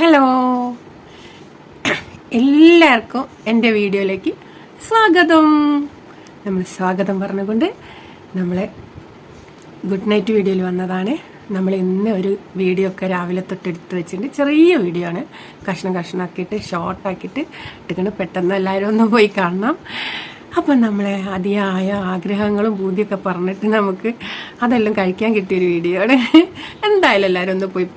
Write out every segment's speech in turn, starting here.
Hello, എല്ലാവർക്കും എൻ്റെ വീഡിയോയിലേക്ക് സ്വാഗതം. നമ്മൾ സ്വാഗതം പറഞ്ഞുകൊണ്ട് നമ്മളെ ഗുഡ് നൈറ്റ് വീഡിയോയിൽ വന്നതാണ്. നമ്മൾ ഇന്ന് ഒരു വീഡിയോ ഒക്കെ രാവിലെ തൊട്ട് എടുത്ത് വെച്ചിട്ടുണ്ട്. ചെറിയ വീഡിയോ ആണ്, കഷ്ണമാക്കിയിട്ട് ഷോർട്ടാക്കിയിട്ട് ഇട്ടിട്ടുണ്ട്. പെട്ടെന്ന് എല്ലാവരും ഒന്ന് പോയി കാണണം. അപ്പം നമ്മളെ അതിയായ ആഗ്രഹങ്ങളും ബൂതിയൊക്കെ പറഞ്ഞിട്ട് നമുക്ക് അതെല്ലാം കഴിക്കാൻ കിട്ടിയൊരു വീഡിയോ ആണ്. എന്തായാലും എല്ലാവരും ഒന്ന് പോയി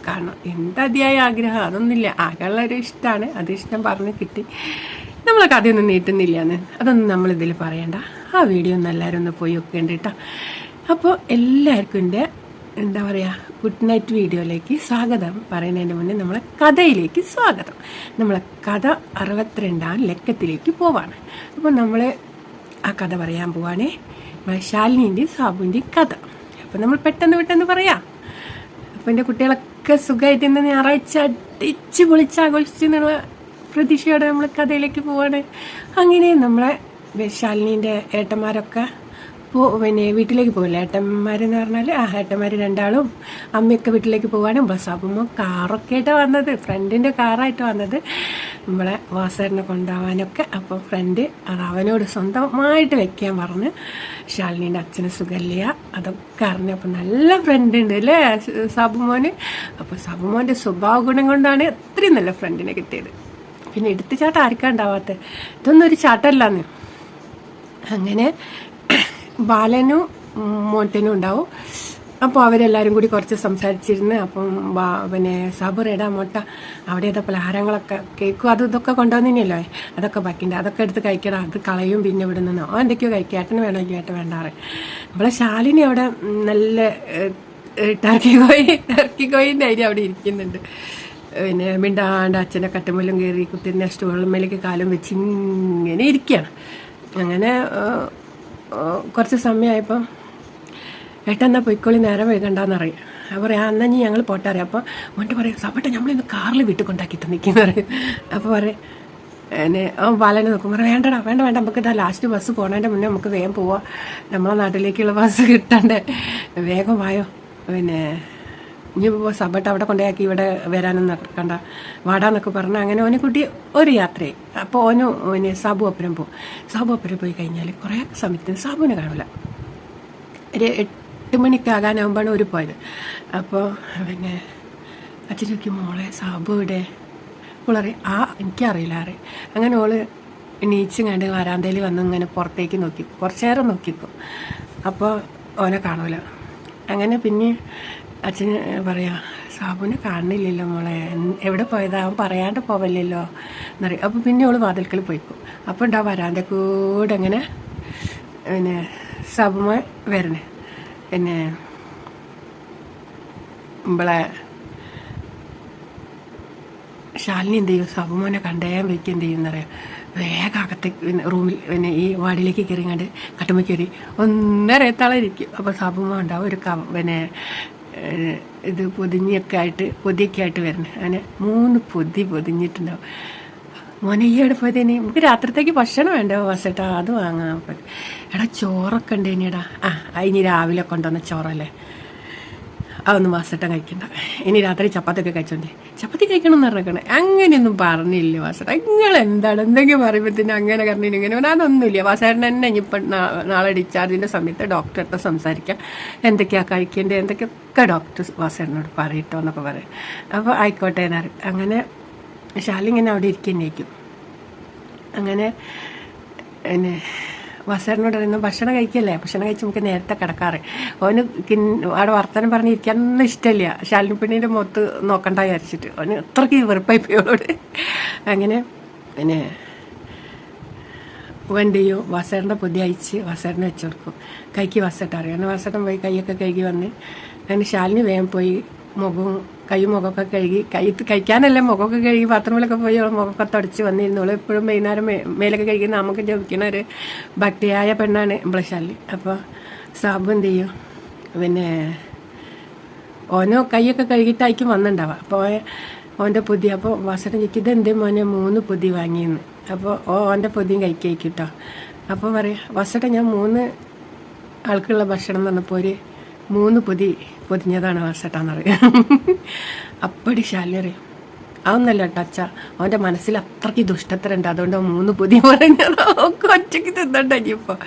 കാണണം. എന്താ അതിയായ ആഗ്രഹം അതൊന്നുമില്ല, ആകെയുള്ളൊരു ഇഷ്ടമാണ്. അത് ഇഷ്ടം പറഞ്ഞ് കിട്ടി. നമ്മളെ കഥയൊന്നും നീട്ടുന്നില്ലാന്ന് അതൊന്നും നമ്മളിതിൽ പറയണ്ട. ആ വീഡിയോ ഒന്ന് എല്ലാവരും ഒന്ന് പോയി വെക്കേണ്ട കേട്ടോ. അപ്പോൾ എല്ലാവർക്കും എൻ്റെ എന്താ പറയുക ഗുഡ് നൈറ്റ് വീഡിയോയിലേക്ക് സ്വാഗതം പറയുന്നതിന് മുന്നേ നമ്മളെ കഥയിലേക്ക് സ്വാഗതം. നമ്മളെ കഥ 62-ാം ലക്കത്തിലേക്ക് പോവാണ്. അപ്പോൾ നമ്മൾ ആ കഥ പറയാൻ പോവാണേ, നമ്മളെ ശാലിനിൻ്റെയും സാബുവിൻ്റെയും കഥ. അപ്പോൾ നമ്മൾ പെട്ടെന്ന് പറയാം. അപ്പോൾ എൻ്റെ കുട്ടികളൊക്കെ സുഖമായിട്ട് ഇന്ന് ഞായറാഴ്ച അടിച്ച് പൊളിച്ചാഘോഷിച്ചെന്നുള്ള പ്രതീക്ഷയോടെ നമ്മൾ കഥയിലേക്ക് പോവാണ്. അങ്ങനെ നമ്മളെ ശാലിനീൻ്റെ ഏട്ടന്മാരൊക്കെ പിന്നെ വീട്ടിലേക്ക് പോകില്ല. ഏട്ടന്മാരെന്ന് പറഞ്ഞാൽ ഏട്ടന്മാർ രണ്ടാളും അമ്മയൊക്കെ വീട്ടിലേക്ക് പോവാണ്. ബസ്സാകുമ്പോൾ കാറൊക്കെ ആയിട്ടാണ് വന്നത്, ഫ്രണ്ടിൻ്റെ കാറായിട്ട് വന്നത് നമ്മളെ വാസേരനെ കൊണ്ടുപോകാനൊക്കെ. അപ്പോൾ ഫ്രണ്ട് അത് അവനോട് സ്വന്തമായിട്ട് വെക്കാൻ പറഞ്ഞ് ശാലിനീൻ്റെ അച്ഛന് സുഖമില്ല അതൊക്കെ അറിഞ്ഞു. അപ്പോൾ നല്ല ഫ്രണ്ട് ഉണ്ട് അല്ലേ സാബുമോന്. അപ്പോൾ സാബുമോൻ്റെ സ്വഭാവ ഗുണം കൊണ്ടാണ് അത്രയും നല്ല ഫ്രണ്ടിനെ കിട്ടിയത്. പിന്നെ എടുത്ത് ചാട്ടം ആർക്കാ ഉണ്ടാവാത്തത്, ഇതൊന്നും ഒരു ചാട്ടമല്ലാന്ന്. അങ്ങനെ ബാലനും മോട്ടനും ഉണ്ടാവും. അപ്പോൾ അവരെല്ലാവരും കൂടി കുറച്ച് സംസാരിച്ചിരുന്ന് അപ്പം പിന്നെ സാബുറേടാ മോട്ട അവിടെ ഏതാ പലഹാരങ്ങളൊക്കെ കേക്കും അതും ഇതൊക്കെ കൊണ്ടുവന്നില്ലല്ലോ, അതൊക്കെ ബാക്കിയുണ്ട്, അതൊക്കെ എടുത്ത് കഴിക്കണം, അത് കളയും പിന്നെ ഇവിടെ നിന്നോ എന്തൊക്കെയോ കഴിക്കുക, ഏട്ടന് വേണോ ഏട്ടൻ വേണ്ടാറ്. നമ്മളെ ശാലിനി അവിടെ നല്ല ടർക്കി കോയിൻ്റെ അരി അവിടെ ഇരിക്കുന്നുണ്ട്. പിന്നെ മിണ്ടാണ്ട് അച്ഛൻ്റെ കട്ടുമല്ലും കയറി കുത്തിൻ്റെ സ്റ്റൂളിന്മേലേക്ക് കാലും വെച്ച് ഇങ്ങനെ ഇരിക്കുകയാണ്. അങ്ങനെ കുറച്ച് സമയമായപ്പോൾ ഏട്ടെന്നാ പൊയ്ക്കോളി നേരം വൈകണ്ടെന്നറിയാം. അപ്പോൾ പറയാം എന്നാൽ ഇനി ഞങ്ങൾ പോട്ടെ അറിയാം. അപ്പോൾ മോട്ട് പറയും സപ്പട്ടെ നമ്മളിന്ന് കാറിൽ വീട്ടിൽ കൊണ്ടാക്കിയിട്ട് നിൽക്കുന്ന പറയും. അപ്പോൾ പറയും എന്നെ ബാലനെ നോക്കും, പറയാം വേണ്ട നമുക്ക് ഇതാ ലാസ്റ്റ് ബസ് പോകണതിൻ്റെ മുന്നേ നമുക്ക് വേഗം പോവാം, നമ്മളെ നാട്ടിലേക്കുള്ള ബസ് കിട്ടണ്ടേ, വേഗം വായോ. പിന്നെ ഇനി സബട്ട് അവിടെ കൊണ്ടുപോയാക്കി ഇവിടെ വരാനൊന്നും നടക്കണ്ട വാടാന്നൊക്കെ പറഞ്ഞാൽ അങ്ങനെ ഓനെ കൂട്ടി ഒരു യാത്രയായി. അപ്പോൾ ഓന് പിന്നെ സാബു ഒപ്പരം പോകും. സാബു ഒപ്പരം പോയി കഴിഞ്ഞാൽ കുറേ സമയത്തിന് സാബുവിനെ കാണില്ല. ഒരു 8 മണിക്കാകാനാകുമ്പോഴാണ് ഒരു പോയത്. അപ്പോൾ പിന്നെ അച്ഛൻ ചോദിക്കും മോളെ സാബു ഇവിടെ ഓളറിയും എനിക്കറിയില്ല അറിയും. അങ്ങനെ ഓള് എണീച്ചും കണ്ട് വരാന്തയിൽ വന്ന് ഇങ്ങനെ പുറത്തേക്ക് നോക്കി കുറച്ച് നേരം നോക്കിക്കും. അപ്പോൾ ഓനെ കാണൂല. അങ്ങനെ പിന്നെ അച്ഛന് പറയാം സാബുവിനെ കാണുന്നില്ലല്ലോ മോളെ, എവിടെ പോയതാ അവൻ പറയാണ്ട് പോവല്ലല്ലോ എന്നറിയാം. അപ്പോൾ പിന്നെ ഓള് വാതിൽക്കൽ പോയിക്കും. അപ്പോൾ ഉണ്ടാവും വരാൻ്റെ കൂടെ അങ്ങനെ പിന്നെ സാബുമ വരണേ. പിന്നെ നമ്മളെ ശാലിനി എന്ത് ചെയ്യും, സാബുമോനെ കണ്ടേ വയ്ക്കും എന്ത് ചെയ്യും എന്നറിയാം, വേഗം അകത്തേക്ക് റൂമിൽ പിന്നെ ഈ വാർഡിലേക്ക് കയറിങ്ങാണ്ട് കട്ടുമ്പ കയറി ഒന്നരത്താളിരിക്കും. അപ്പോൾ സാബുമോ ഉണ്ടാവും ഒരു പിന്നെ ഇത് പൊതിയൊക്കെ ആയിട്ട് വരണേ. അങ്ങനെ 3 പൊതി പൊതിഞ്ഞിട്ടുണ്ടാവും. മോനെ ഈ എവിടെ പോയതേനി, നമുക്ക് രാത്രിത്തേക്ക് ഭക്ഷണം വേണ്ടോ വസട്ടാ, അത് വാങ്ങാൻ പറ്റും. എടാ ചോറൊക്കെ ഉണ്ട് ഇനിടാ, ഇനി രാവിലെ കൊണ്ടുവന്ന ചോറല്ലേ, അതൊന്നും വാസട്ടം കഴിക്കണ്ട, ഇനി രാത്രി ചപ്പാത്തിയൊക്കെ കഴിച്ചോണ്ടേ, ചപ്പാത്തി കഴിക്കണമെന്ന് പറഞ്ഞേക്കണേ. അങ്ങനെയൊന്നും പറഞ്ഞില്ല വാസട്ട, നിങ്ങൾ എന്താണ് എന്തെങ്കിലും പറയുമ്പോഴത്തേന് അങ്ങനെ കറണ്ടിന് ഇങ്ങനെ അതൊന്നുമില്ല. വാസേട്ടൻ തന്നെ ഇനിയിപ്പം നാളെ ഡിസ്ചാർജിൻ്റെ സമയത്ത് ഡോക്ടറെ സംസാരിക്കാം, എന്തൊക്കെയാണ് കഴിക്കേണ്ടത് എന്തൊക്കെയൊക്കെ ഡോക്ടർ വാസേട്ടനോട് പറയട്ടോ എന്നൊക്കെ പറയും. അപ്പോൾ ആയിക്കോട്ടെ എന്നറിയും. അങ്ങനെ ശാലിങ്ങനെ അവിടെ ഇരിക്കുന്നേക്കും. അങ്ങനെ പിന്നെ വാസേട്ടനോട് പറയുന്നു ഭക്ഷണം കഴിക്കല്ലേ, ഭക്ഷണം കഴിച്ച് നമുക്ക് നേരത്തെ കിടക്കാറ്. അവന് അവിടെ വർത്തമാനം പറഞ്ഞിരിക്കാനൊന്നും ഇഷ്ടമില്ല. ശാലിനി പെണ്ണിൻ്റെ മുഖത്ത് നോക്കണ്ട വിചാരിച്ചിട്ട് അവന് അത്രയ്ക്ക് വെറുപ്പായി പോയോട്. അങ്ങനെ പിന്നെ വേണ്ടിയോ വാസേട്ടൻ്റെ പൊതി അയച്ച് വാസേട്ടനെ വെച്ച് കൊടുക്കും. കൈക്ക് വാസേട്ടൻ അറിയാം. അങ്ങനെ വാസേട്ടൻ പോയി കൈയൊക്കെ കഴുകി വന്ന് അങ്ങനെ ശാലിനി വേഗം പോയി മുഖമൊക്കെ കഴുകി കഴിക്കാനല്ല മുഖമൊക്കെ കഴുകി ബാത്റൂമിലൊക്കെ പോയി മുഖമൊക്കെ തുടച്ച് വന്നിരുന്നോളൂ. എപ്പോഴും വൈകുന്നേരം മേലൊക്കെ കഴിക്കുന്ന നമുക്ക് ജപിക്കുന്ന ഒരു ഭക്തിയായ പെണ്ണാണ് നമ്മളെ ശാലിനി. അപ്പോൾ സാബു എന്ത് ചെയ്യും, പിന്നെ ഓനോ കൈയൊക്കെ കഴുകിയിട്ടായിരിക്കും വന്നിട്ടുണ്ടാവുക. അപ്പോൾ ഓൻ്റെ പൊതി, അപ്പോൾ വാസേട്ടൻ ചോദിക്കും ഇതെന്തേ മോനെ 3 പൊതി വാങ്ങിയെന്ന്. അപ്പോൾ ഓൻ്റെ പൊതിയും കഴിക്കേട്ടോ. അപ്പോൾ പറയാം വാസേട്ടൻ ഞാൻ 3 ആൾക്കുള്ള ഭക്ഷണം തന്നപ്പോൾ ഒരു 3 പൊതി പൊതിഞ്ഞതാണ് വാസേട്ടാന്നറിയാം. അപ്പടി ശാലിനി അറിയാം അതൊന്നല്ല കേട്ടോ അച്ഛ, അവൻ്റെ മനസ്സിൽ അത്രയ്ക്ക് ദുഷ്ടത്തരുണ്ട്. അതുകൊണ്ട് 3 പൊതി പറഞ്ഞത് ഒക്കെ ഒറ്റയ്ക്ക് തിന്നണ്ട. ഇനിയിപ്പോൾ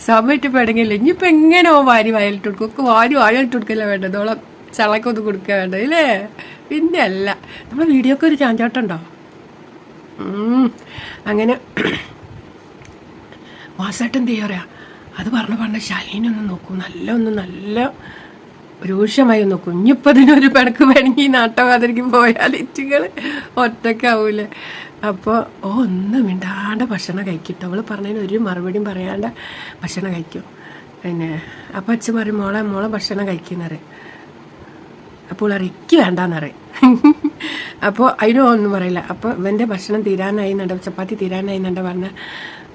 സമയത്ത് പെടങ്ങില്ല. ഇനിയിപ്പോൾ എങ്ങനെ വാരി വയലിട്ട് കൊടുക്കും? ഒക്കെ വാരി വയലിട്ട് കൊടുക്കല്ലേ വേണ്ടത്, ഓളെ ചളക്കൊന്നും കൊടുക്കുക വേണ്ടത് ഇല്ലേ? പിന്നെ അല്ല, നമ്മളെ വീഡിയോക്ക് ഒരു ചാഞ്ചാട്ടുണ്ടോ? അങ്ങനെ വാസേട്ടൻ എന്ത് ചെയ്യാ പറയാ, അത് പറഞ്ഞ ശാലിനൊന്ന് നോക്കൂ, നല്ല രൂക്ഷമായി നോക്കും. ഇനിയിപ്പോൾ അതിനൊരു പിടക്ക് വേണമെങ്കിൽ നാട്ടവാതിരിക്ക് പോയാൽ ഇറ്റുകൾ ഒറ്റക്കാവൂലേ. അപ്പോൾ ഒന്നും മിണ്ടാണ്ട് ഭക്ഷണം കഴിക്കട്ടോ. അവൾ പറഞ്ഞതിന് ഒരു മറുപടിയും പറയാണ്ട് ഭക്ഷണം കഴിക്കും. പിന്നെ അപ്പം അച്ഛൻ പറയും മോളെ ഭക്ഷണം കഴിക്കുന്നറിയും. അപ്പോൾ ഇറക്കി വേണ്ടാന്നറിയും. അപ്പോൾ അതിനും ഒന്നും പറയില്ല. അപ്പോൾ ഇവൻ്റെ ഭക്ഷണം തീരാനായി നണ്ട, ചപ്പാത്തി തീരാനായി നണ്ട പറഞ്ഞ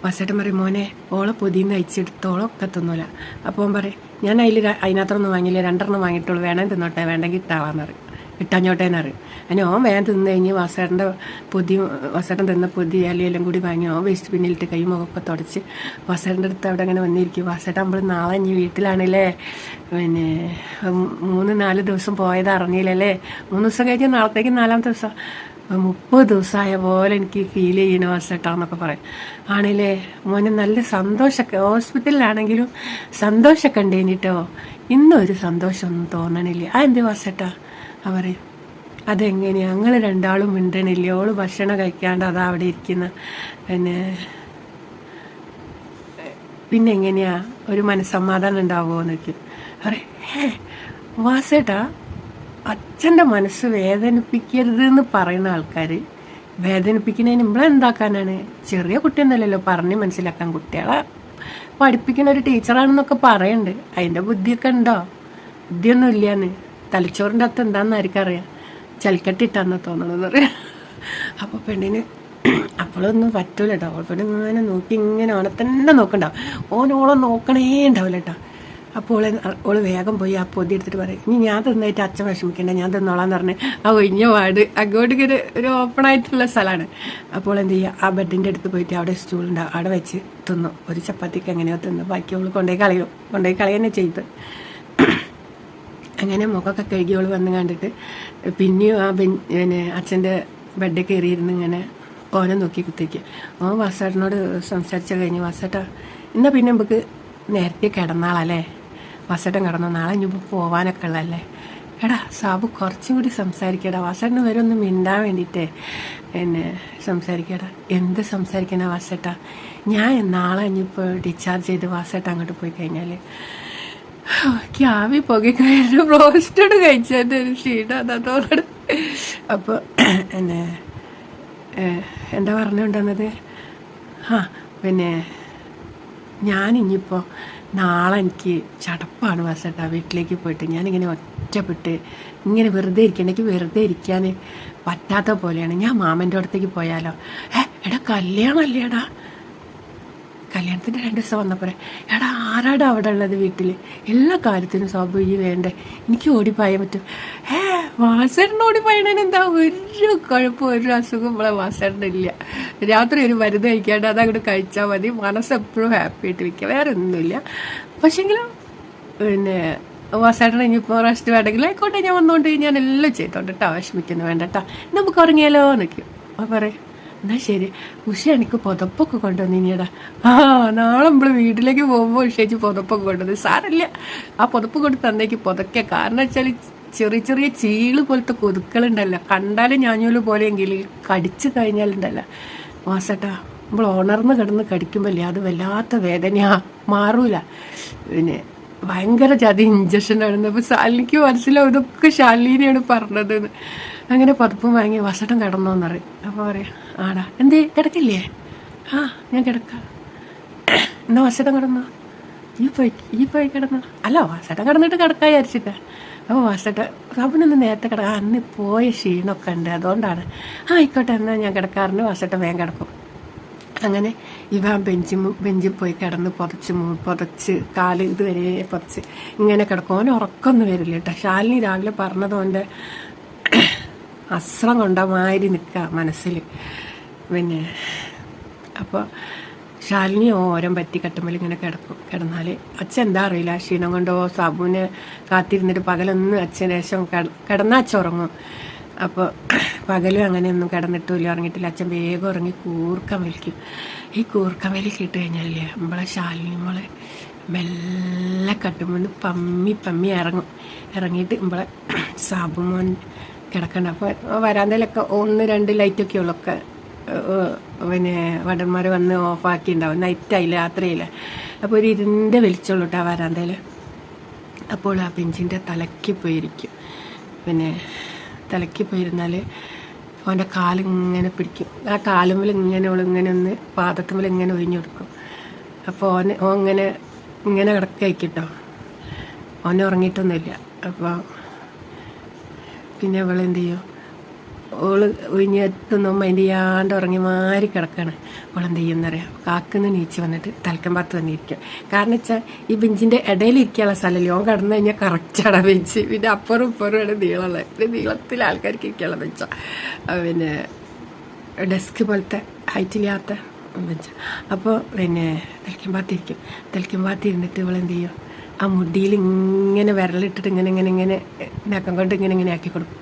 വാസേട്ടൻ പറയും മോനെ ഓളെ പൊതിന്ന് അയച്ചെടുത്തോളൊക്കെ തിന്നൂല. അപ്പോൾ അവൻ പറയും ഞാൻ അതിനകത്തൊന്നും വാങ്ങിയില്ല, 2 വാങ്ങിയിട്ടുള്ളൂ, വേണമെങ്കിൽ തിന്നോട്ടെ, വേണ്ടെങ്കിൽ ഇട്ടാവാന്നറിയും, ഇട്ടാഞ്ഞോട്ടേന്നറിയും. അതിന് ഓൻ വേഗം തിന്ന് കഴിഞ്ഞ് വാസേട്ടൻ തിന്ന പൊതി ഇലയെല്ലാം കൂടി വാങ്ങി ഓൻ വേസ്റ്റ് പിന്നിലിട്ട് കൈ മുഖമൊക്കെ തുടച്ച് വാസേട്ടൻ്റെ അടുത്ത് അവിടെ അങ്ങനെ വന്നിരിക്കും. വാസേട്ടൻ നമ്മൾ നാളെ ഇനി വീട്ടിലാണല്ലേ, പിന്നെ 3-4 ദിവസം പോയത് അറിഞ്ഞില്ലല്ലേ, 3 ദിവസം കഴിഞ്ഞ് നാളത്തേക്ക് 4ാമത്തെ ദിവസം 30 ദിവസമായ പോലെ എനിക്ക് ഫീൽ ചെയ്യണ വാസേട്ടാന്നൊക്കെ പറയും. ആണല്ലേ മോനെ, നല്ല സന്തോഷമൊക്കെ, ഹോസ്പിറ്റലിലാണെങ്കിലും സന്തോഷമൊക്കെ ഉണ്ടേനിട്ടോ, ഇന്നൊരു സന്തോഷമൊന്നും തോന്നണില്ല. എന്ത് വാസേട്ടാ? പറയും അതെങ്ങനെയാ ഞങ്ങൾ 2ആളും മിണ്ടണില്ല, ഓള് ഭക്ഷണം കഴിക്കാണ്ട് അതാ അവിടെ ഇരിക്കുന്ന, പിന്നെ എങ്ങനെയാ ഒരു മനസ്സമാധാനം ഉണ്ടാവുമോ എന്നൊക്കെ പറയും. വാസേട്ടാ, അച്ഛൻ്റെ മനസ്സ് വേദനിപ്പിക്കരുത് എന്ന് പറയുന്ന ആൾക്കാർ വേദനിപ്പിക്കുന്നതിന് നമ്മളെന്താക്കാനാണ്? ചെറിയ കുട്ടിയൊന്നുമല്ലല്ലോ പറഞ്ഞ് മനസ്സിലാക്കാൻ, കുട്ടികളെ പഠിപ്പിക്കുന്ന ഒരു ടീച്ചറാണെന്നൊക്കെ പറയുന്നുണ്ട്. അതിൻ്റെ ബുദ്ധിയൊക്കെ ഉണ്ടോ? ബുദ്ധിയൊന്നും ഇല്ലാന്ന്. തലച്ചോറിൻ്റെ അകത്ത് എന്താണെന്ന് ആർക്കറിയാം, ചലിക്കട്ടിട്ടാന്ന് തോന്നണമെന്ന് പറയാം. അപ്പോൾ പെണ്ണിന് അപ്പോഴൊന്നും പറ്റൂല കേട്ടോ. പെണ്ണ് ഇങ്ങനെ നോക്കി ഇങ്ങനെ ഓനെ തന്നെ നോക്കണ്ടാവും, ഓനോളെ നോക്കണേ ഉണ്ടാവില്ല കേട്ടോ. അപ്പോൾ ഓള് വേഗം പോയി ആ പൊതി എടുത്തിട്ട് പറയും ഇനി ഞാൻ തിന്നായിട്ട് അച്ഛൻ വിഷമിക്കണ്ട, ഞാൻ തിന്നോളാന്ന് പറഞ്ഞ് ആ ഒഴിഞ്ഞ വാർഡ് അങ്ങോട്ടേക്ക് ഒരു ഓപ്പൺ ആയിട്ടുള്ള സ്ഥലമാണ്. അപ്പോൾ എന്ത് ചെയ്യുക, ആ ബെഡിൻ്റെ അടുത്ത് പോയിട്ട് അവിടെ സ്റ്റൂളുണ്ടാവും, അവിടെ വെച്ച് തിന്നു. ഒരു ചപ്പാത്തിക്ക് എങ്ങനെയോ തിന്നു, ബാക്കി അവൾ കൊണ്ടുപോയി കളയുകയെന്നെ ചെയ്ത്. അങ്ങനെ മുഖമൊക്കെ കഴുകി അവൾ വന്ന് കണ്ടിട്ട് പിന്നെയും ആ പിന്നെ അച്ഛൻ്റെ ബെഡിൽ കയറിയിരുന്ന് ഇങ്ങനെ ഓനെ നോക്കി കുത്തിരിക്കുക. ഓൻ വാസേട്ടനോട് സംസാരിച്ച കഴിഞ്ഞ് വാസേട്ടാ എന്നാൽ പിന്നെ നമുക്ക് നേരത്തെ കിടന്നാളല്ലേ, വാസേട്ടൻ കിടന്നു, നാളെ ഇനിയിപ്പോൾ പോവാനൊക്കെ ഉള്ളതല്ലേ. എടാ സാബു കുറച്ചും കൂടി സംസാരിക്കടാ, വാസേട്ടന് വരെ ഒന്ന് മിണ്ടാൻ വേണ്ടിയിട്ടേ സംസാരിക്കടാ. എന്ത് സംസാരിക്കണ വാസേട്ടാ? ഞാൻ നാളെ ഇനിയിപ്പോൾ ഡിസ്ചാർജ് ചെയ്ത് വാസേട്ട അങ്ങോട്ട് പോയി കഴിഞ്ഞാൽ ക്യാവി പുക കഴിഞ്ഞ റോസ്റ്റഡ് കഴിച്ചതിൻ്റെ ഒരു ക്ഷീണം അതാ തോന്നണം. അപ്പോൾ എന്താ പറഞ്ഞുകൊണ്ടുവന്നത്? പിന്നെ ഞാനിനിയിപ്പോൾ നാളെ എനിക്ക് ചടപ്പാണ് വാസേട്ടാ, വീട്ടിലേക്ക് പോയിട്ട് ഞാനിങ്ങനെ ഒറ്റപ്പെട്ട് ഇങ്ങനെ വെറുതെ ഇരിക്കണം, എനിക്ക് വെറുതെ ഇരിക്കാൻ പറ്റാത്ത പോലെയാണ്. ഞാൻ മാമൻ്റെ അടുത്തേക്ക് പോയാലോ? എടാ കല്യാണമല്ലേടാ, കല്യാണത്തിൻ്റെ 2 ദിവസം വന്നപ്പോൾ എടാ ആരാടാ അവിടെ ഉള്ളത് വീട്ടിൽ, എല്ലാ കാര്യത്തിനും സ്വാഭാവികം വേണ്ടേ, എനിക്ക് ഓടിപ്പായാൻ പറ്റും. വാസേട്ടന് ഓടിപ്പായണേന് എന്താ ഒരു കുഴപ്പം, ഒരു അസുഖം നമ്മളെ വാസേട്ടനില്ല. രാത്രി ഒരു മരുന്ന് കഴിക്കാണ്ട് അതങ്ങോട്ട് കഴിച്ചാൽ മതി, മനസ്സെപ്പോഴും ഹാപ്പി ആയിട്ടിരിക്കുക, വേറെ ഒന്നുമില്ല. പക്ഷെങ്കിലും പിന്നെ വാസേട്ടൻ ഇനിയിപ്പോൾ റെസ്റ്റ് വേണ്ടെങ്കിൽ ആയിക്കോട്ടെ, ഞാൻ വന്നുകൊണ്ട് ഞാൻ എല്ലാം ചെയ്തോണ്ട് കേട്ടോ, വിഷമിക്കുന്നു വേണ്ട കേട്ടോ, നമുക്ക് ഉറങ്ങിയാലോ നിൽക്കും. അപ്പോൾ പറയും എന്നാ ശരി. ഉഷ എനിക്ക് പുതപ്പൊക്കെ കൊണ്ടുവന്നിനിയടാ. നാളെ നമ്മൾ വീട്ടിലേക്ക് പോകുമ്പോൾ ഉഷേച്ച് പുതപ്പൊക്കെ കൊണ്ടുവന്നു. സാരമില്ല, ആ പുതപ്പ് കൊണ്ട് തന്നേക്ക് പുതയ്ക്കുക. കാരണം വെച്ചാൽ ചെറിയ ചെറിയ ചീള് പോലത്തെ കൊതുക്കളുണ്ടല്ലോ, കണ്ടാലും ഞാഞ്ഞൂല് പോലെയെങ്കിൽ കടിച്ചു കഴിഞ്ഞാലുണ്ടല്ലോ വാസേട്ടാ, നമ്മൾ ഉണർന്ന് കിടന്ന് കടിക്കുമ്പോഴല്ലേ അത് വല്ലാത്ത വേദനയാ, മാറൂല. പിന്നെ ഭയങ്കര ജാതി ഇഞ്ചക്ഷനാണെന്ന്. അപ്പോൾ ശാലിനിക്ക് മനസ്സിലാവും ഇതൊക്കെ ശാലിനിയാണ് പറഞ്ഞതെന്ന്. അങ്ങനെ പതുപ്പും വാങ്ങി വാസേട്ടൻ കിടന്നോന്നറിയും. അപ്പോൾ പറയാം ആടാ എന്തേ കിടക്കില്ലേ? ഞാൻ കിടക്കാം. എന്നാ വാസേട്ടൻ കിടന്നോ, ഈ പോയി കിടന്നോ. അല്ല വാസേട്ടൻ കിടന്നിട്ട് കിടക്കാൻ വിചാരിച്ചിട്ടാ. അപ്പോൾ വാസേട്ടൻ അവനൊന്ന് നേരത്തെ കിടക്കാം, അന്ന് പോയ ക്ഷീണമൊക്കെ ഉണ്ട് അതുകൊണ്ടാണ്. ആയിക്കോട്ടെ എന്നാൽ ഞാൻ കിടക്കാറുണ്ട്. വാസേട്ടൻ വേഗം കിടക്കും. അങ്ങനെ ഇവൻ ബെഞ്ചിൽ പോയി കിടന്ന് പുതച്ച് കാല് ഇതുവരെ പുതച്ച് ഇങ്ങനെ കിടക്കും. ഓന് ഉറക്കമൊന്നും വരില്ല കേട്ടോ. ശാലിനി രാവിലെ പറഞ്ഞത് ഓൻ്റെ അസ്രം കൊണ്ട മാതിരി നിൽക്കുക മനസ്സിൽ. പിന്നെ അപ്പോൾ ശാലിനി ഓരം പറ്റി കട്ടുമ്പോൾ ഇങ്ങനെ കിടന്നാൽ അച്ഛൻ എന്താ അറിയില്ല, ക്ഷീണം കൊണ്ടോ സാബുവിനെ കാത്തിരുന്നിട്ട് പകലൊന്നും അച്ഛൻ ശേഷം കിടന്നാൽ അച്ഛൻ ഉറങ്ങും. അപ്പോൾ പകലും അങ്ങനെയൊന്നും കിടന്നിട്ടില്ല, ഉറങ്ങിയിട്ടില്ല. അച്ഛൻ വേഗം ഉറങ്ങി കൂർക്കം വലിക്കും. ഈ കൂർക്കം വലി കേട്ട് കഴിഞ്ഞാലേ നമ്മളെ ശാലിനി മോളെ മെല്ലെ കട്ടുമ്പോൾ പമ്മി ഇറങ്ങിയിട്ട് നമ്മളെ സാബുമോൻ കിടക്കണ്ട. അപ്പോൾ വരാന്തയിലൊക്കെ 1-2 ലൈറ്റൊക്കെ ഉള്ളൊക്കെ പിന്നെ വടന്മാർ വന്ന് ഓഫാക്കിയിട്ടുണ്ടാവും. നൈറ്റായില്ല, രാത്രിയില്ല. അപ്പോൾ ഒരു ഇരുണ്ട വെളിച്ചമുള്ളൂ കേട്ടോ ആ വരാന്തയിൽ. അപ്പോൾ ആ ബെഞ്ചിൻ്റെ തലയ്ക്ക് പോയിരിക്കും. പിന്നെ തലയ്ക്ക് പോയിരുന്നാൽ അവൻ്റെ കാലിങ്ങനെ പിടിക്കും. ആ കാലുമ്പിൽ ഇങ്ങനെ ഒന്ന് പാദത്തുമ്പിൽ ഇങ്ങനെ ഒഴിഞ്ഞു കൊടുക്കും. അപ്പോൾ ഓൻ ഇങ്ങനെ കിടക്കട്ടോ. ഓനെ ഉറങ്ങിയിട്ടൊന്നുമില്ല. അപ്പോൾ പിന്നെ അവളെന്ത് ചെയ്യും, ഓള് ഒഴിഞ്ഞെത്തുന്നു മൈൻഡ് ചെയ്യാണ്ട് ഉറങ്ങി മാറി കിടക്കുകയാണ്. അവളെന്ത് ചെയ്യുന്നറിയാം, കാക്കുന്ന് നീച്ച് വന്നിട്ട് തലക്കം പാത്ത് വന്നിരിക്കും. കാരണം വെച്ചാൽ ഈ ബെഞ്ചിൻ്റെ ഇടയിലിരിക്കാനുള്ള സ്ഥലമല്ലേ, ഓൻ കിടന്നു കഴിഞ്ഞാൽ കറക്റ്റാണ് ബെഞ്ച്. പിന്നെ അപ്പുറം ഇപ്പുറമാണ് നീളമുള്ളത്. ഒരു നീളത്തിൽ ആൾക്കാർക്ക് ഇരിക്കാനുള്ള ബെഞ്ചാണ്. പിന്നെ ഡെസ്ക് പോലത്തെ ഹൈറ്റില്ലാത്ത ബെഞ്ച്. അപ്പോൾ പിന്നെ തലക്കം പാത്തിരുന്നിട്ട് ഇവളെന്ത് ചെയ്യും, ആ മുടിയിൽ ഇങ്ങനെ വിരലിട്ടിട്ട് ഇങ്ങനെ നഖം കൊണ്ട് ഇങ്ങനെ ആക്കി കൊടുക്കും.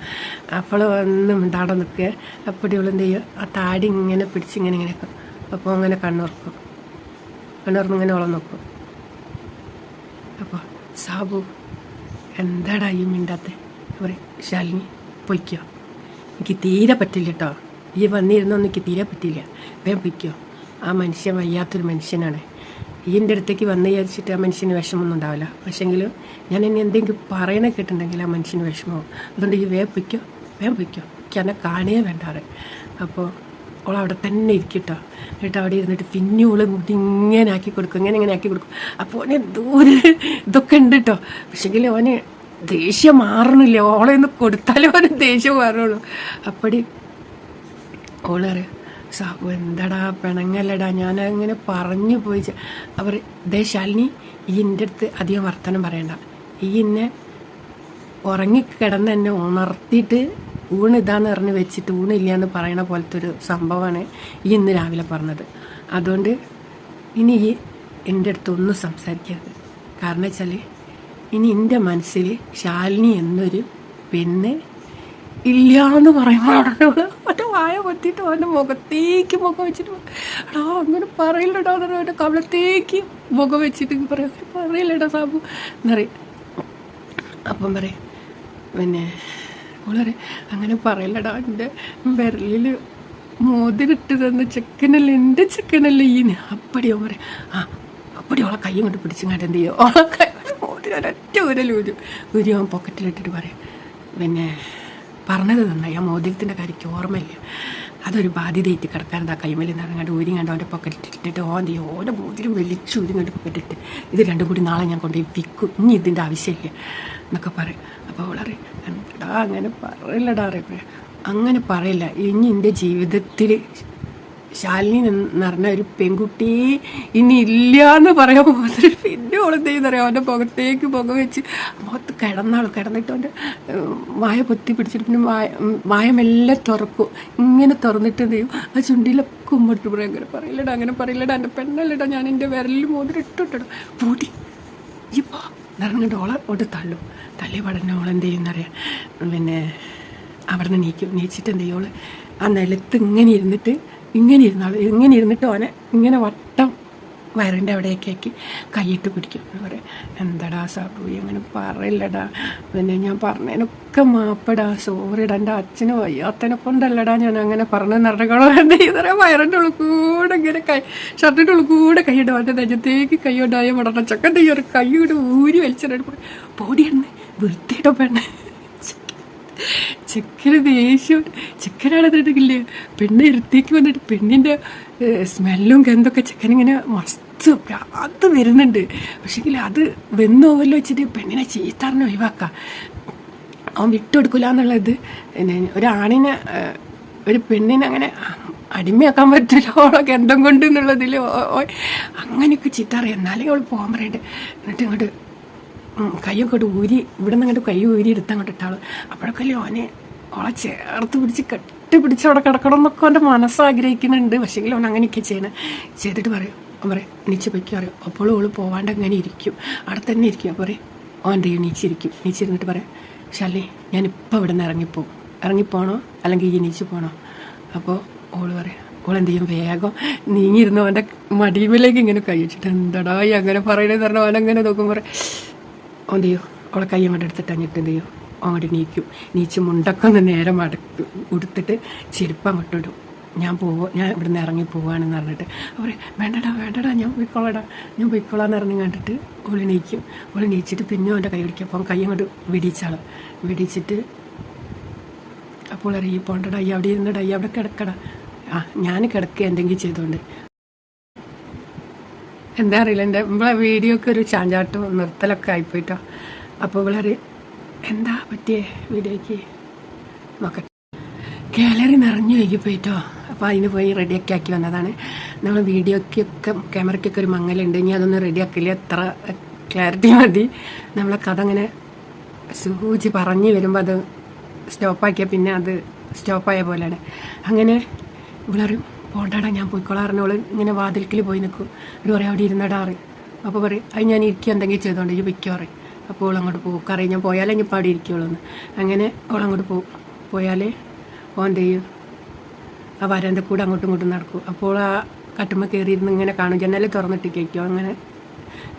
അപ്പോൾ ഒന്ന് മിണ്ടാടെ നിൽക്കുക. അപ്പോൾ ഇവളെന്ത് ചെയ്യും, ആ താടി ഇങ്ങനെ പിടിച്ച് ഇങ്ങനെ ആക്കും. അപ്പോൾ അങ്ങനെ കണ്ണുറന്ന് ഇങ്ങനെ ഓളം നോക്കും. അപ്പോൾ സാബു എന്താടാ ഈ മിണ്ടാത്തെ പറയും, ശാലിനി പൊയ്ക്കോ, എനിക്ക് തീരെ പറ്റില്ല കേട്ടോ, ഈ വന്നിരുന്നൊന്നും എനിക്ക് തീരെ പറ്റില്ല, വേഗം പൊയ്ക്കോ. ആ മനുഷ്യൻ വയ്യാത്തൊരു മനുഷ്യനാണ്. ഈൻ്റെ അടുത്തേക്ക് വന്ന് വിചാരിച്ചിട്ട് ആ മനുഷ്യന് വിഷമമൊന്നും ഉണ്ടാവില്ല. പക്ഷേങ്കിലും ഞാൻ ഇനി എന്തെങ്കിലും പറയണ കേട്ടിട്ടുണ്ടെങ്കിൽ ആ മനുഷ്യന് വിഷമമാവും. അതുകൊണ്ട് ഈ വേഗം പൊയ്ക്കോ എനിക്ക് എന്നെ കാണേ വേണ്ടാറ്. അപ്പോൾ ഓൾ അവിടെ തന്നെ ഇരിക്കട്ടോ. എന്നിട്ട് അവിടെ ഇരുന്നിട്ട് പിന്നെ ഓള് ഇങ്ങനെ ആക്കി കൊടുക്കും, ഇങ്ങനെ ആക്കി കൊടുക്കും. അപ്പോൾ ഓന് ഇതൊക്കെ ഉണ്ട് കേട്ടോ. പക്ഷേങ്കിൽ ഓന് ദേഷ്യം മാറണില്ല. ഓളെ ഒന്ന് കൊടുത്താലേ ഓന് ദേഷ്യം മാറുള്ളൂ. അപ്പടി ഓളറിയാം, സാബു എന്താടാ പിണങ്ങല്ലടാ, ഞാനങ്ങനെ പറഞ്ഞു പോയി. അവർ ദേ ശാലിനി, ഈ എൻ്റെ അടുത്ത് അധികം വർത്തമാനം പറയണ്ട, ഈ എന്നെ ഉറങ്ങിക്കിടന്ന് എന്നെ ഉണർത്തിയിട്ട് ഊണിതാന്ന് പറഞ്ഞ് വെച്ചിട്ട് ഊണില്ല എന്ന് പറയണ പോലത്തെ ഒരു സംഭവമാണ് ഈ ഇന്ന് രാവിലെ പറഞ്ഞത്. അതുകൊണ്ട് ഇനി ഈ എൻ്റെ അടുത്തൊന്നും സംസാരിക്കരുത്. കാരണം വെച്ചാൽ ഇനി എൻ്റെ മനസ്സിൽ ശാലിനി എന്നൊരു പെണ്ണ് ഇല്ലയെന്ന് പറയുമ്പോൾ മറ്റേ വായ പൊത്തിയിട്ട് അവൻ്റെ മുഖത്തേക്ക് മുഖം വെച്ചിട്ട് എടാ അങ്ങനെ പറയില്ലടാ എന്ന് അവൻ്റെ കവളത്തേക്ക് മുഖം വെച്ചിട്ട് പറയും, പറയില്ലടാ സാബു എന്നറിയും. അപ്പം പറയും പിന്നെ ഓളെ അങ്ങനെ പറയില്ലടാ, എൻ്റെ വിരലിൽ മോതിരിട്ട് തന്ന ചെക്കനല്ലേ, എൻ്റെ ചെക്കനല്ലേ ഈ അപ്പടിയോ പറയും. അപ്പടി ഓളെ കൈ കൊണ്ട് പിടിച്ചങ്ങാട്ട് എന്ത് ചെയ്യും, ഓളെ കൈ മോതിരം ഒരൊറ്റ ഊരി അവൻ പോക്കറ്റിലിട്ടിട്ട് പറയും, പിന്നെ പറഞ്ഞത് നന്നായി, ആ മോതിരത്തിൻ്റെ കാര്യക്ക് ഓർമ്മയില്ല, അതൊരു ബാധ്യതയായിട്ട് കിടക്കാനെന്താ കൈമേൽ നിറങ്ങാണ്ട് ഊരിങ്ങാണ്ട് അവൻ്റെ പോക്കറ്റിട്ടിട്ട് ഓൻ്റെ മോതിരം വലിച്ചു ഊരിങ്ങാണ്ട് പോക്കറ്റിട്ട് ഇത് രണ്ടും കൂടി നാളെ ഞാൻ കൊണ്ടുപോയി വിൽക്കും, ഇനി ഇതിൻ്റെ ആവശ്യമില്ല എന്നൊക്കെ പറയും. അപ്പോൾ അവളറിയും എന്താ അങ്ങനെ പറയില്ലടാ അറിയപ്പോ, അങ്ങനെ പറയില്ല. ഇനി എൻ്റെ ജീവിതത്തിൽ ശാലിനി എന്ന് പറഞ്ഞ ഒരു പെൺകുട്ടി ഇനി ഇല്ല എന്ന് പറയാൻ പോകുന്നത്. പിന്നെ ഓളെന്ത് ചെയ്യുന്നറിയാം, അവൻ്റെ മുഖത്തേക്ക് പുക വെച്ച് മുഖത്ത് കിടന്നിട്ട് അവൻ്റെ വായ പൊത്തി പിടിച്ചിട്ട് പിന്നെ വായ മെല്ലെ തുറക്കും. ഇങ്ങനെ തുറന്നിട്ട് എന്ത് ചെയ്യും, ആ ചുണ്ടിലൊക്കെ ഉമ്മിട്ട് പറയും, അങ്ങനെ പറയില്ലടാ എൻ്റെ പെണ്ണല്ലടാ, ഞാൻ എൻ്റെ വിരലിൽ മോതിരം ഇട്ടിട്ടിടും പൂട്ടി ഇപ്പോൾ നിറഞ്ഞിട്ട് ഓളെ തള്ളി പടന്നെ ഓളെന്ത് ചെയ്യുന്നറിയാം, പിന്നെ അവിടെ നിന്ന് നീച്ചിട്ട് എന്ത് ചെയ്യും, ഓള് ആ നിലത്ത് ഇങ്ങനെ ഇരുന്നിട്ട് ഓനെ ഇങ്ങനെ വട്ടം വയറിൻ്റെ അവിടെയൊക്കെ ആക്കി കൈയിട്ട് പിടിക്കും. പറയും എന്താടാ സാബു അങ്ങനെ പറയില്ലടാ, പിന്നെ ഞാൻ പറഞ്ഞതിനൊക്കെ മാപ്പടാ, സോറിടാ, എൻ്റെ അച്ഛന് വയ്യാത്തനെ കൊണ്ടല്ലടാ ഞാൻ അങ്ങനെ പറഞ്ഞു നടക്കണോ എന്താ ചെയ്തറിയാ, വയറിൻ്റെ ഉള്ളിൽ കൂടെ ഇങ്ങനെ ഷർട്ടിൻ്റെ ഉള്ളിൽ കൂടെ കൈയിടും, അവൻ്റെ നെജത്തേക്ക് കൈയുണ്ടായ വിടണം. ചക്കൻ്റെ ഈ ഒരു കൈ കൂടെ ഊരി വലിച്ചിട്ട് പൊടിയെണ്ണ വൃത്തിയിട്ടോ പെണ്ണ ചെക്കന് ദേഷ്യം, ചെക്കനാണെന്നിട്ടില്ലേ പെണ്ണ് ഇരുത്തേക്ക് വന്നിട്ട് പെണ്ണിൻ്റെ സ്മെല്ലും ഗന്ധമൊക്കെ ചെക്കനിങ്ങനെ മസ്ത് അത് വരുന്നുണ്ട്. പക്ഷേങ്കിൽ അത് വെന്നോവല്ലോ വെച്ചിട്ട് പെണ്ണിനെ ചീത്തറിനെ ഒഴിവാക്കാം, അവൻ വിട്ടുകൊടുക്കില്ല എന്നുള്ളത്. ഒരാണിനെ ഒരു പെണ്ണിനെ അങ്ങനെ അടിമയാക്കാൻ പറ്റില്ല ഓളെ ഗന്ധം കൊണ്ട് എന്നുള്ളതിൽ അങ്ങനെയൊക്കെ ചീത്തറിയാം. എന്നാലേ അവൾ പോകാൻ പറയട്ടെ. എന്നിട്ട് ഇങ്ങോട്ട് കൈയൊക്കെ ഊരി ഇവിടെ നിന്ന് അങ്ങോട്ട് കൈ ഊരി എടുത്തങ്ങോട്ട് ഇട്ടാളും. അപ്പോഴൊക്കെ ഓളെ ചേർത്ത് പിടിച്ച് കെട്ടിപ്പിടിച്ച് അവിടെ കിടക്കണം എന്നൊക്കെ അവൻ്റെ മനസ്സാഗ്രഹിക്കുന്നുണ്ട്. പക്ഷേങ്കിൽ അവൻ അങ്ങനെയൊക്കെ ചെയ്തിട്ട് പറയും, അവൻ പറയും നീച്ച് പൊയ്ക്കും അറിയും. അപ്പോഴും ഓള് പോവാണ്ട് അങ്ങനെ ഇരിക്കും, അവിടെ തന്നെ ഇരിക്കും. അപ്പോൾ പറയും ഓൻ എന്ത് ചെയ്യും, നീച്ചിരുന്നിട്ട് പറയാം, ശാലിനി ഞാനിപ്പോൾ ഇവിടെ നിന്ന് ഇറങ്ങിപ്പോവും, ഇറങ്ങിപ്പോണോ അല്ലെങ്കിൽ ഇനിച്ച് പോകണോ? അപ്പോൾ ഓള് പറയാം, ഓളെന്ത് ചെയ്യും, വേഗം നീങ്ങിയിരുന്നു അവൻ്റെ മടിയിലേക്ക് ഇങ്ങനെ കൈ വെച്ചിട്ട് എന്താടാ ഈ അങ്ങനെ പറയണേന്ന് പറഞ്ഞാൽ അവനങ്ങനെ നോക്കും പറയും. എന്ത് ചെയ്യും, അവളെ കൈ അങ്ങോട്ട് എടുത്തിട്ട് അഞ്ഞിട്ട് എന്ത് ചെയ്യും, അങ്ങോട്ട് നീച്ച് മുണ്ടൊക്കെ ഒന്ന് നേരെ ഉടുത്തിട്ട് ചെരുപ്പ് അങ്ങോട്ട് ഇടും. ഞാൻ ഇവിടുന്ന് ഇറങ്ങി പോവാണെന്ന് പറഞ്ഞിട്ട് അവർ വേണ്ടടാ ഞാൻ പോയിക്കോളാന്ന് പറഞ്ഞ് കണ്ടിട്ട് ഓള് നീച്ചിട്ട് പിന്നെ അവൻ്റെ കൈ പിടിക്കും. അപ്പം കൈ അങ്ങോട്ട് വിടിച്ചിട്ട് അപ്പോൾ അറിയും പോണ്ടടാ, ഈ അവിടെ ഇരുന്നടാ, ഈ അവിടെ കിടക്കടാ. ഞാൻ കിടക്കുക എന്തെങ്കിലും ചെയ്തോണ്ട്. എന്താ അറിയില്ല, എൻ്റെ നമ്മളെ വീഡിയോക്ക് ഒരു ചാഞ്ചാട്ടം നിർത്തലൊക്കെ ആയിപ്പോയിട്ടോ. അപ്പോൾ ഇവളറിയും എന്താ പറ്റിയേ വീഡിയോയ്ക്ക് നോക്കട്ടെ, ഗാലറി നിറഞ്ഞു പോയിട്ടോ. അപ്പോൾ അതിന് പോയി റെഡിയൊക്കെ ആക്കി വന്നതാണ്. നമ്മൾ വീഡിയോക്കൊക്കെ ക്യാമറയ്ക്കൊക്കെ ഒരു മങ്ങലുണ്ട്, ഇനി അതൊന്നും റെഡിയാക്കില്ല, എത്ര ക്ലാരിറ്റി മതി. നമ്മളെ കഥ അങ്ങനെ സൂചി പറഞ്ഞു വരുമ്പോൾ അത് സ്റ്റോപ്പാക്കിയാൽ പിന്നെ അത് സ്റ്റോപ്പായ പോലെയാണ്. അങ്ങനെ ഇവളറിയും പോണ്ടാടാ ഞാൻ പോയിക്കോളാറിനോള് ഇങ്ങനെ വാതിൽക്കിൽ പോയി നിൽക്കും. ഒരു പറയാം അവിടെ ഇരുന്നടാ അറിയും. അപ്പോൾ പറയും അത് ഞാൻ ഇരിക്കുക എന്തെങ്കിലും ചെയ്തോണ്ട് ഈ വയ്ക്കോ പറയും. അപ്പോൾ ഓളങ്ങോട്ട് പോകും, കറിയും ഞാൻ പോയാലേ ഇനി പാടി ഇരിക്കുള്ളൂ എന്ന്. അങ്ങനെ ഓളങ്ങോട്ട് പോയാലേ ഓൻ്റെ ആ വരൻ്റെ കൂടെ അങ്ങോട്ടും ഇങ്ങോട്ടും നടക്കും. അപ്പോൾ ആ കട്ടുമ്മ കയറിയിരുന്ന് ഇങ്ങനെ കാണും, ജനൽ തുറന്നിട്ട് കഴിക്കും അങ്ങനെ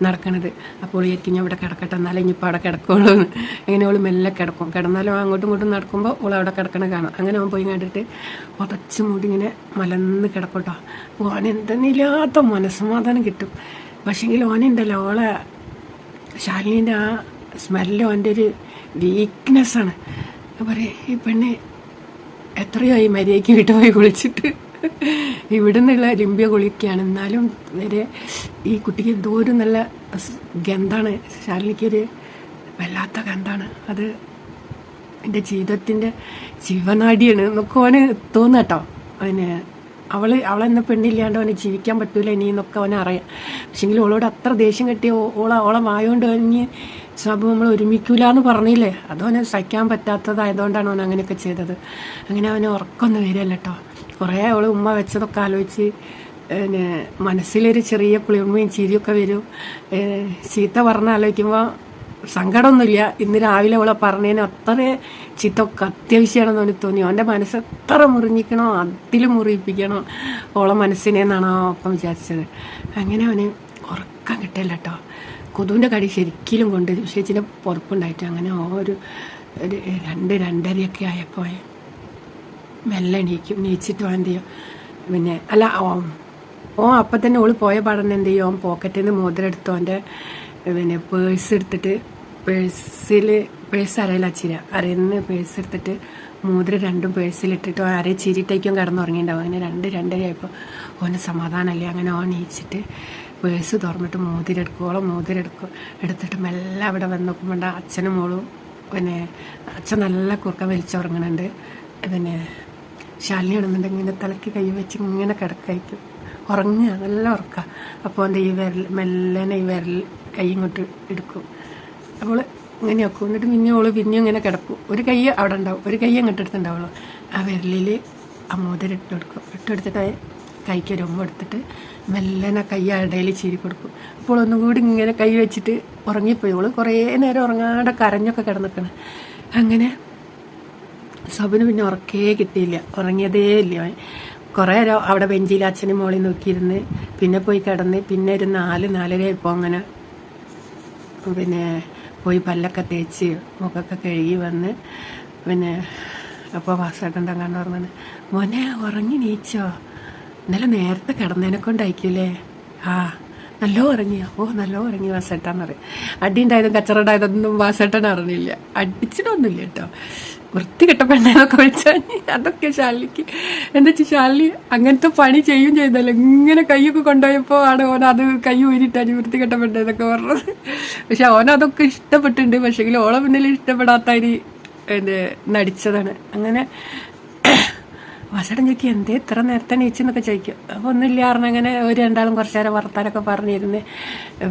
നടക്കണത്. അപ്പോൾ വിചാരിക്കും ഞാൻ ഇവിടെ കിടക്കട്ടെ, എന്നാലും ഇനിയിപ്പോൾ അവിടെ കിടക്കുള്ളൂ എന്ന്. അങ്ങനെ ഓൾ മെല്ലെ കിടക്കും. കിടന്നാലും അങ്ങോട്ടും ഇങ്ങോട്ടും നടക്കുമ്പോൾ ഓൾ അവിടെ കിടക്കണ കാണും. അങ്ങനെ അവൻ പോയി കണ്ടിട്ട് പുതച്ച് മൂടി ഇങ്ങനെ മലന്ന് കിടക്കട്ടോ. അപ്പോൾ ഓൻ എന്തെന്നില്ലാത്ത മനസ്സമാധാനം കിട്ടും. പക്ഷേങ്കിൽ ഓനുണ്ടല്ലോ, ഓളെ ശാലിനീൻ്റെ ആ സ്മെല്ല് ഓൻ്റെ ഒരു വീക്ക്നെസ്സാണ്. പറയും ഈ പെണ്ണ് എത്രയോ ഈ മര്യാദയ്ക്ക് വീട്ടിൽ പോയി കുളിച്ചിട്ട് ഇവിടെ നിന്നുള്ള ലിംബ്യ കുളിക്കുകയാണ്, എന്നാലും വരെ ഈ കുട്ടിക്ക് എന്തോരം നല്ല ഗന്ധാണ്. ശാലിനിക്കൊരു വല്ലാത്ത ഗന്ധാണ്, അത് എൻ്റെ ജീവിതത്തിൻ്റെ ജീവനാടിയാണ് എന്നൊക്കെ അവന് തോന്നുക കേട്ടോ. അതിന് അവളെന്ന പെണ്ണില്ലാണ്ട് അവന് ജീവിക്കാൻ പറ്റൂല ഇനി എന്നൊക്കെ അവനെ അറിയാം. പക്ഷെങ്കിൽ ഓളോട് അത്ര ദേഷ്യം കെട്ടി ഓളെ വായോണ്ട് കഴിഞ്ഞ് സ്വഭാവം നമ്മൾ ഒരുമിക്കൂല എന്ന് പറഞ്ഞില്ലേ, അതവന് സഹിക്കാൻ പറ്റാത്തതായതുകൊണ്ടാണ് അവൻ അങ്ങനെയൊക്കെ ചെയ്തത്. അങ്ങനെ അവന് ഉറക്കമൊന്നും വരികയല്ല കേട്ടോ. കുറേ അവൾ ഉമ്മ വെച്ചതൊക്കെ ആലോചിച്ച് പിന്നെ മനസ്സിലൊരു ചെറിയ കുളിർമയും ചിരിയൊക്കെ വരും. ചീത്ത പറഞ്ഞ് ആലോചിക്കുമ്പോൾ സങ്കടമൊന്നുമില്ല. ഇന്ന് രാവിലെ അവളെ പറഞ്ഞതിന് അത്ര ചീത്തൊക്കെ അത്യാവശ്യമാണെന്ന് അവന് തോന്നി. അവൻ്റെ മനസ്സ് എത്ര മുറിഞ്ഞിക്കണോ അതിലും മുറിയിപ്പിക്കണോ ഓളെ മനസ്സിനെന്നാണോ ഒപ്പം വിചാരിച്ചത്. അങ്ങനെ അവന് ഉറക്കം കിട്ടില്ല കേട്ടോ. കൊതുവിൻ്റെ കടി ശരിക്കലും കൊണ്ട് ചേച്ചിൻ്റെ പുറപ്പുണ്ടായിട്ട് അങ്ങനെ ഒരു 2-2:30 ആയപ്പോൾ മെല്ലെ നീച്ചിട്ട് എന്ത് ചെയ്യും, പിന്നെ അല്ല അപ്പം തന്നെ ഓള് പോയ പാടന്നെ എന്ത് ചെയ്യും, ഓൻ പോക്കറ്റിൽ നിന്ന് മോതിരം എടുത്തു അവൻ്റെ പിന്നെ പേഴ്സ് എടുത്തിട്ട് പേഴ്സ് അരയിൽ നിന്ന് പേഴ്സ് എടുത്തിട്ട് മോതിരം രണ്ടും പേഴ്സിലിട്ടിട്ട് അരയെ ചിരിട്ടേക്കും കിടന്നുറങ്ങിയിട്ടുണ്ടാവും. അങ്ങനെ 2-2:30 ആയപ്പോൾ ഓന് സമാധാനമല്ലേ. അങ്ങനെ ഓൻ നീച്ചിട്ട് പേഴ്സ് തുറന്നിട്ട് മോതിരം എടുത്തിട്ട് മെല്ലെ അവിടെ വന്ന് നോക്കുമ്പോൾ അച്ഛനും മോളും പിന്നെ അച്ഛൻ നല്ല കുറുക്കം വലിച്ചുറങ്ങണുണ്ട്. പിന്നെ ശാലിനി ആണെന്നുണ്ടെങ്കിൽ ഇങ്ങനെ തലയ്ക്ക് കൈ വെച്ച് ഇങ്ങനെ കിടക്കായിരിക്കും, ഉറങ്ങുക, നല്ല ഉറക്കുക. അപ്പോൾ എൻ്റെ ഈ മെല്ലനെ കൈ ഇങ്ങോട്ട് എടുക്കും. അപ്പോൾ ഇങ്ങനെ വെക്കും. എന്നിട്ട് പിന്നെയും ഇങ്ങനെ കിടക്കും. ഒരു കൈ അവിടെ ഉണ്ടാവും, ഒരു കൈ അങ്ങോട്ട് എടുത്തിട്ടുണ്ടാവുള്ളൂ. ആ വിരലിൽ ആ മോതിരം ഇട്ടെടുത്തിട്ട് കൈക്ക് ഒരു ഉമ്മ എടുത്തിട്ട് മെല്ലനെ കൈ ഇടയിൽ ചീരി കൊടുക്കും. അപ്പോൾ ഒന്നും കൂടി ഇങ്ങനെ കൈ വെച്ചിട്ട് ഉറങ്ങിപ്പോയി. കുറേ നേരം ഉറങ്ങാതെ കരഞ്ഞൊക്കെ കിടന്നിക്കണം. അങ്ങനെ സബിന് പിന്നെ ഉറക്കേ കിട്ടിയില്ല, ഉറങ്ങിയതേ ഇല്ല. കുറേ നേരം അവിടെ ബെഞ്ചിൽ അച്ഛനും മോളിൽ നോക്കിയിരുന്ന് പിന്നെ പോയി കിടന്ന് പിന്നെ ഒരു 4-4:30 ആയപ്പോൾ അങ്ങനെ പിന്നെ പോയി പല്ലൊക്കെ തേച്ച് മുഖമൊക്കെ കഴുകി വന്ന് പിന്നെ അപ്പോൾ വാസേട്ടൻ്റെ കണ്ടു പറഞ്ഞത്, മോനെ ഉറങ്ങി നീച്ചോ, ഇന്നലെ നേരത്തെ കിടന്നതിനെ കൊണ്ടായിരിക്കില്ലേ? നല്ലോ ഉറങ്ങിയോ? നല്ലോ ഉറങ്ങി വാസേട്ടാന്ന് പറയും. അടി ഉണ്ടായതും കച്ചറ ഉണ്ടായതൊന്നും വാസേട്ടൻ അറിഞ്ഞില്ല, അടിച്ചിട്ടൊന്നുമില്ല കേട്ടോ. വൃത്തികെട്ട പെണ്ണേന്നൊക്കെ വിളിച്ചാൽ അതൊക്കെ ശാലിനിക്ക് എന്താ വെച്ചാൽ ശാലിനി അങ്ങനത്തെ പണി ചെയ്തല്ലോ. ഇങ്ങനെ കൈയൊക്കെ കൊണ്ടുപോയപ്പോൾ ആണ് അത് കൈ ഊരിട്ടാണ് വൃത്തികെട്ട പെണ്ണേന്നൊക്കെ പറഞ്ഞത്. പക്ഷെ ഓനതൊക്കെ ഇഷ്ടപ്പെട്ടിട്ടുണ്ട്. പക്ഷെങ്കിൽ ഓളെ മുന്നിൽ ഇഷ്ടപ്പെടാത്തതിന് നടിച്ചതാണ്. അങ്ങനെ വാസേട്ടൻ ചോദിക്കും എന്തേ ഇത്ര നേരത്തെ നീച്ചെന്നൊക്കെ ചോദിക്കും. അപ്പോൾ ഒന്നുമില്ല പറഞ്ഞാൽ അങ്ങനെ ഒരു രണ്ടാളും കുറച്ച് നേരം വർത്താനൊക്കെ പറഞ്ഞിരുന്ന്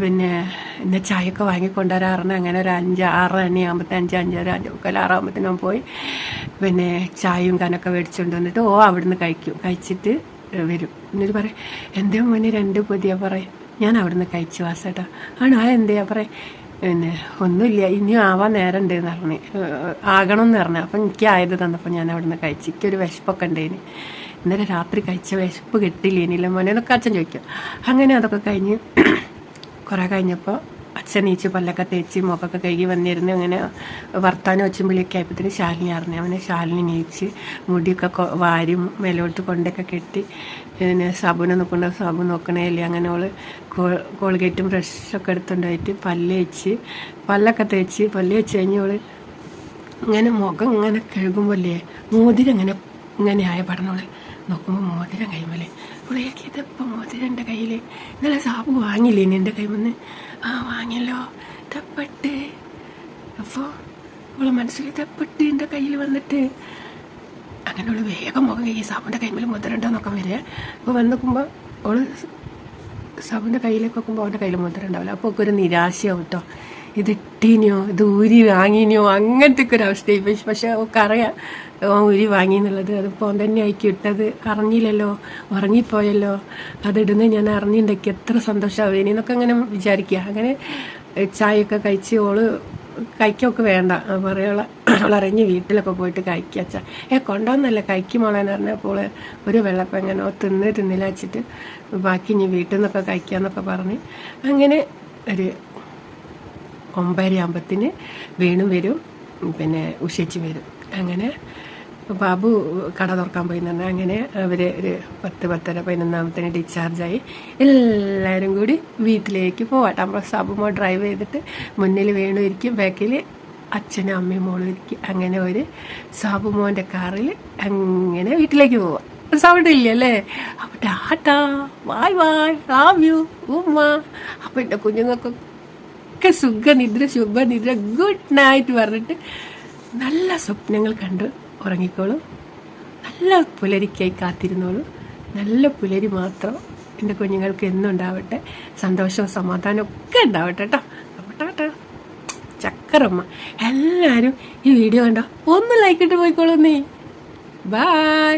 പിന്നെ ഇന്ന് ചായയൊക്കെ വാങ്ങിക്കൊണ്ടുവരാറുണ്ട്. അങ്ങനെ ഒരു 5-6 മണിയാകുമ്പോഴത്തെ 5-5:30 പോയി പിന്നെ ചായയും കനൊക്കെ മേടിച്ചുകൊണ്ട് വന്നിട്ട് അവിടുന്ന് കഴിച്ചിട്ട് വരും. എന്നിട്ട് പറയും എന്തേ മോനെ 2 പൊതിയാ പറയും. ഞാൻ അവിടുന്ന് കഴിച്ചു വാസേട്ടാ. ആണോ? എന്തേയാ പറയും. പിന്നെ ഒന്നുമില്ല, ഇനിയും ആവാൻ നേരം ഉണ്ട് എന്ന് പറഞ്ഞ്, ആകണമെന്ന് പറഞ്ഞു. അപ്പം എനിക്ക് ആയത് തന്നപ്പോൾ ഞാൻ അവിടെ നിന്ന് കഴിച്ചു. എനിക്കൊരു വിശപ്പൊക്കെ ഉണ്ടേന്. ഇന്നലെ രാത്രി കഴിച്ച വിശപ്പ് കിട്ടില്ല ഇനിയില്ല മോനെ എന്നൊക്കെ അച്ഛൻ ചോദിക്കും. അങ്ങനെ അതൊക്കെ കഴിഞ്ഞ് കുറേ കഴിഞ്ഞപ്പോൾ അച്ഛൻ നീച്ച് പല്ലൊക്കെ തേച്ച് മുഖമൊക്കെ കഴുകി വന്നിരുന്നു. അങ്ങനെ വർത്താനം ഒച്ചും വിളിയൊക്കെ ആയപ്പോഴത്തേന് ശാലിനി അറിഞ്ഞു. അവനെ ശാലിനി നീച്ച് മുടിയൊക്കെ വാരി മേലോട്ട് കൊണ്ടൊക്കെ കെട്ടി, പിന്നെ സാബുനെ നോക്കണ്ട, സാബു നോക്കണേല്ലേ. അങ്ങനെ അവൾ കോൾഗേറ്റും ബ്രഷൊക്കെ എടുത്തുകൊണ്ടായിട്ട് പല്ലൊക്കെ തേച്ച് പല്ല് വെച്ച് കഴിഞ്ഞ് അവൾ ഇങ്ങനെ മുഖം ഇങ്ങനെ കഴുകുമ്പോഴല്ലേ മോതിരം ഇങ്ങനെ ആയ പറഞ്ഞോള് നോക്കുമ്പോൾ മോതിരം കൈമല്ലേ. അവളേക്ക് ഇതിപ്പോൾ മോതിരം എൻ്റെ കയ്യിൽ ഇന്നലെ സാബു വാങ്ങില്ലേ എൻ്റെ കൈമെന്ന്. ആ വാങ്ങിയല്ലോ, തപ്പട്ട്. അപ്പോൾ അവൾ മനസ്സിൽ തപ്പട്ട് എൻ്റെ കയ്യിൽ വന്നിട്ട് അങ്ങനെ അവൾ വേഗം മുഖം കൈ സാബുൻ്റെ കൈമേൽ മുദ്രണ്ടോന്നൊക്കെ വരിക. അപ്പോൾ വന്നിക്കുമ്പോൾ അവൾ സാബുൻ്റെ കയ്യിലേക്ക് നോക്കുമ്പോൾ അവൻ്റെ കയ്യിൽ മുദ്ര ഉണ്ടാവില്ല. അപ്പോൾ ഒക്കെ ഒരു നിരാശയാവും കേട്ടോ. ഇത് ഇട്ടീനിയോ, ഇത് ഊരി വാങ്ങിനിയോ, അങ്ങനത്തെ ഒക്കെ ഒരു അവസ്ഥയായി. പക്ഷെ അവൾക്ക് അറിയാം ഊരി വാങ്ങി എന്നുള്ളത്. അതിപ്പോൾ തന്നെ ആയിക്കും ഇട്ടത്, അറിഞ്ഞില്ലല്ലോ, ഉറങ്ങിപ്പോയല്ലോ, അതിടുന്നത് ഞാൻ അറിഞ്ഞിട്ടുണ്ടെങ്കിൽ എത്ര സന്തോഷമാവും എന്നൊക്കെ അങ്ങനെ വിചാരിക്കുക. അങ്ങനെ ചായയൊക്കെ കഴിച്ച് ഓള് കഴിക്കൊക്കെ വേണ്ട പറയുക, അവളറിഞ്ഞ് വീട്ടിലൊക്കെ പോയിട്ട് കഴിക്കുക. കൊണ്ടുവന്നല്ല കഴിക്കും മോളെന്ന് പറഞ്ഞപ്പോൾ ഒരു വെള്ളപ്പം എങ്ങനെയോ തിന്നില്ല വെച്ചിട്ട് ബാക്കി ഇനി വീട്ടിൽ നിന്നൊക്കെ കഴിക്കാമെന്നൊക്കെ പറഞ്ഞ് അങ്ങനെ ഒരു 9:30 ആകുമ്പത്തിന് വീണും വരും, പിന്നെ ഉഷേച്ചി വരും. അങ്ങനെ ബാബു കട തുറക്കാൻ പോയി എന്ന് പറഞ്ഞാൽ അങ്ങനെ അവർ ഒരു 10-10:30 11 ഡിസ്ചാർജായി. എല്ലാവരും കൂടി വീട്ടിലേക്ക് പോവാട്ടെ. നമ്മൾ സാബുമോ ഡ്രൈവ് ചെയ്തിട്ട് മുന്നിൽ വീണു ഇരിക്കും, ബാക്കിൽ അച്ഛനും അമ്മയും മോളും ഇരിക്കും. അങ്ങനെ ഒരു സാബുമോൻ്റെ കാറിൽ അങ്ങനെ വീട്ടിലേക്ക് പോവാം. സൗണ്ട് ഇല്ല അല്ലേ? അപ്പോൾ Tata, bye bye, love you ഉമ്മ. അപ്പോൾ എൻ്റെ കുഞ്ഞുങ്ങൾക്കൊക്കെ ശുഭനിദ്ര, ഗുഡ് നൈറ്റ് പറഞ്ഞിട്ട് നല്ല സ്വപ്നങ്ങൾ കണ്ട് ഉറങ്ങിക്കോളും. നല്ല പുലരിക്കായി കാത്തിരുന്നോളൂ. നല്ല പുലരി മാത്രം എൻ്റെ കുഞ്ഞുങ്ങൾക്ക് എന്നും ഉണ്ടാവട്ടെ. സന്തോഷവും സമാധാനവും ഒക്കെ ഉണ്ടാവട്ടെ കേട്ടോ. അപ്പോൾ ടാറ്റാ, ചക്കരമ്മ. എല്ലാവരും ഈ വീഡിയോ കണ്ടോ ഒന്ന് ലൈക്ക് ഇട്ട് പോയിക്കോളൂ നീ. ബൈ.